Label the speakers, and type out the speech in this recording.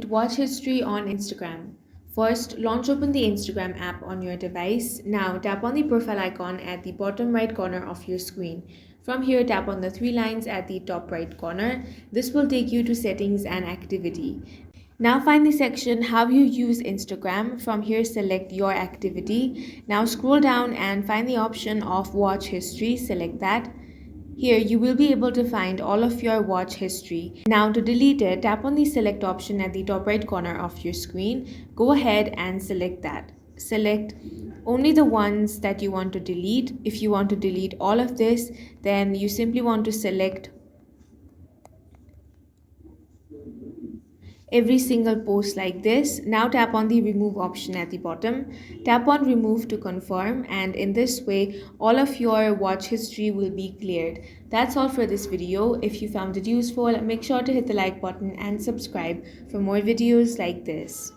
Speaker 1: Watch history on Instagram. First, launch open the Instagram app on your device. Now, tap on the profile icon at the bottom right corner of your screen. From here, tap on the three lines at the top right corner. This will take you to settings and activity. Now find the section how you use Instagram. From here, select your activity. Now scroll down and find the option of watch history. Select that. Here you will be able to find all of your watch history. Now to delete it, tap on the select option at the top right corner of your screen. Go ahead and select that. Select only the ones that you want to delete. If you want to delete all of this, then you simply want to select every single post like this. Now tap on the remove option at the bottom. Tap on remove to confirm, and in this way all of your watch history will be cleared. That's all for this video. If you found it useful, make sure to hit the like button and subscribe for more videos like this.